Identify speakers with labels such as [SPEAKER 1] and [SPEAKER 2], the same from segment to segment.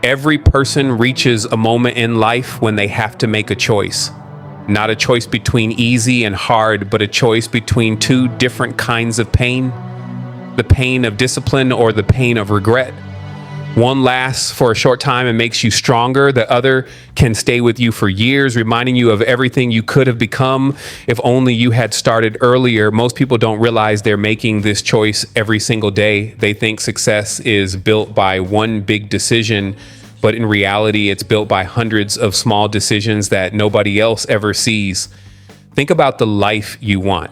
[SPEAKER 1] Every person reaches a moment in life when they have to make a choice. Not a choice between easy and hard, but a choice between two different kinds of pain. The pain of discipline or the pain of regret. One lasts for a short time and makes you stronger. The other can stay with you for years, reminding you of everything you could have become if only you had started earlier. Most people don't realize they're making this choice every single day. They think success is built by one big decision, but in reality, it's built by hundreds of small decisions that nobody else ever sees. Think about the life you want.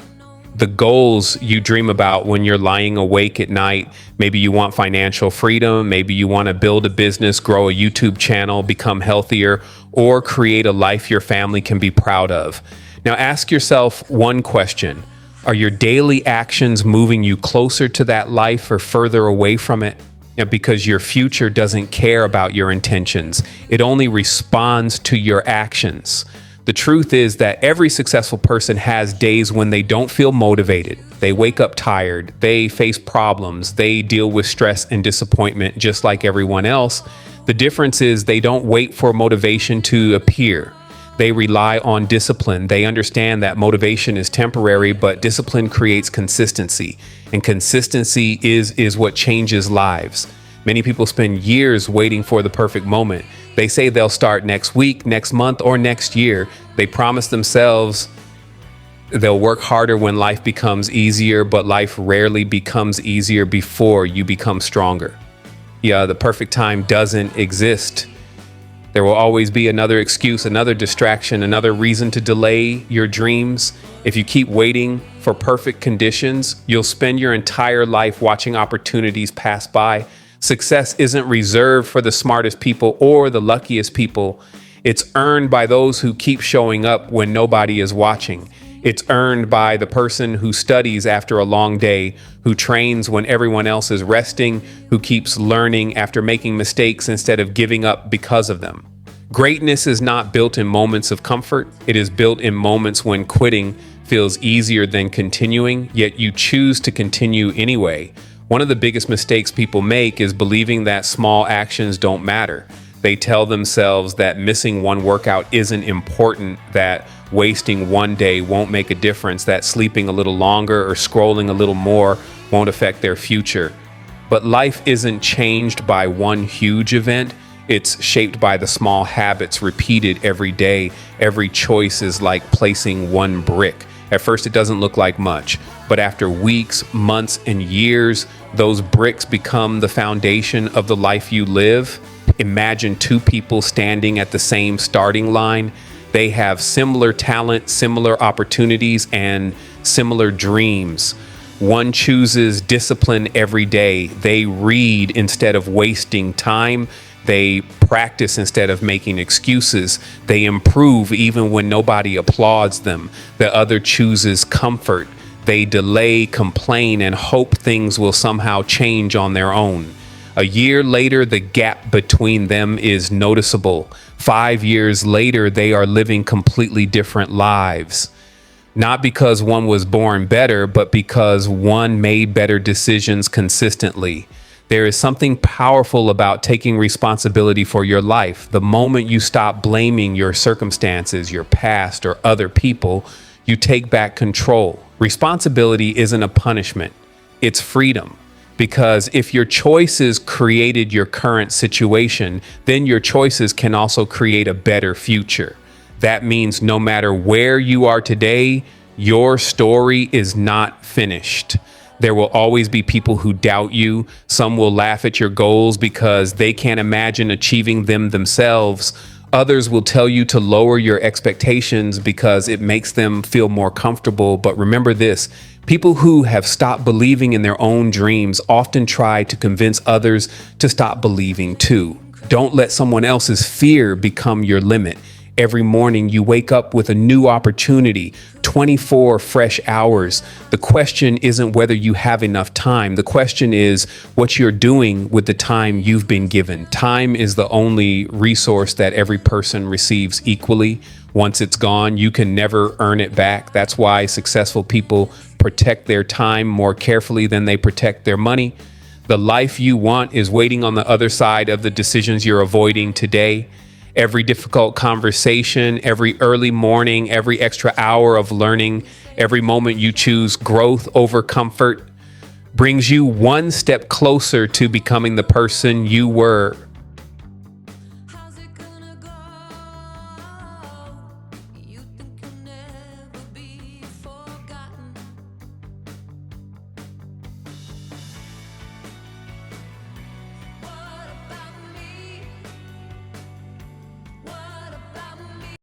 [SPEAKER 1] The goals you dream about when you're lying awake at night. Maybe you want financial freedom. Maybe you want to build a business, grow a YouTube channel, become healthier, or create a life your family can be proud of. Now ask yourself one question. Are your daily actions moving you closer to that life or further away from it? Because your future doesn't care about your intentions. It only responds to your actions. The truth is that every successful person has days when they don't feel motivated. They wake up tired. They face problems. They deal with stress and disappointment just like everyone else. The difference is they don't wait for motivation to appear. They rely on discipline. They understand that motivation is temporary, but discipline creates consistency. And consistency is what changes lives. Many people spend years waiting for the perfect moment. They say they'll start next week, next month, or next year. They promise themselves they'll work harder when life becomes easier, but life rarely becomes easier before you become stronger. Yeah, the perfect time doesn't exist. There will always be another excuse, another distraction, another reason to delay your dreams. If you keep waiting for perfect conditions, you'll spend your entire life watching opportunities pass by. Success isn't reserved for the smartest people or the luckiest people. It's earned by those who keep showing up when nobody is watching. It's earned by the person who studies after a long day, who trains when everyone else is resting, who keeps learning after making mistakes instead of giving up because of them. Greatness is not built in moments of comfort. It is built in moments when quitting feels easier than continuing, yet you choose to continue anyway. One of the biggest mistakes people make is believing that small actions don't matter. They tell themselves that missing one workout isn't important, that wasting one day won't make a difference, that sleeping a little longer or scrolling a little more won't affect their future. But life isn't changed by one huge event. It's shaped by the small habits repeated every day. Every choice is like placing one brick. At first, it doesn't look like much, but after weeks, months, and years, those bricks become the foundation of the life you live. Imagine two people standing at the same starting line. They have similar talent, similar opportunities, and similar dreams. One chooses discipline every day. They read instead of wasting time. They practice instead of making excuses. They improve even when nobody applauds them. The other chooses comfort. They delay, complain, and hope things will somehow change on their own. A year later, the gap between them is noticeable. 5 years later, they are living completely different lives. Not because one was born better, but because one made better decisions consistently. There is something powerful about taking responsibility for your life. The moment you stop blaming your circumstances, your past, or other people, you take back control. Responsibility isn't a punishment, it's freedom. Because if your choices created your current situation, then your choices can also create a better future. That means no matter where you are today, your story is not finished. There will always be people who doubt you. Some will laugh at your goals because they can't imagine achieving them themselves. Others will tell you to lower your expectations because it makes them feel more comfortable. But remember this, people who have stopped believing in their own dreams often try to convince others to stop believing too. Don't let someone else's fear become your limit. Every morning you wake up with a new opportunity, 24 fresh hours. The question isn't whether you have enough time. The question is what you're doing with the time you've been given. Time is the only resource that every person receives equally. Once it's gone, you can never earn it back. That's why successful people protect their time more carefully than they protect their money. The life you want is waiting on the other side of the decisions you're avoiding today. Every difficult conversation, every early morning, every extra hour of learning, every moment you choose growth over comfort brings you one step closer to becoming the person you were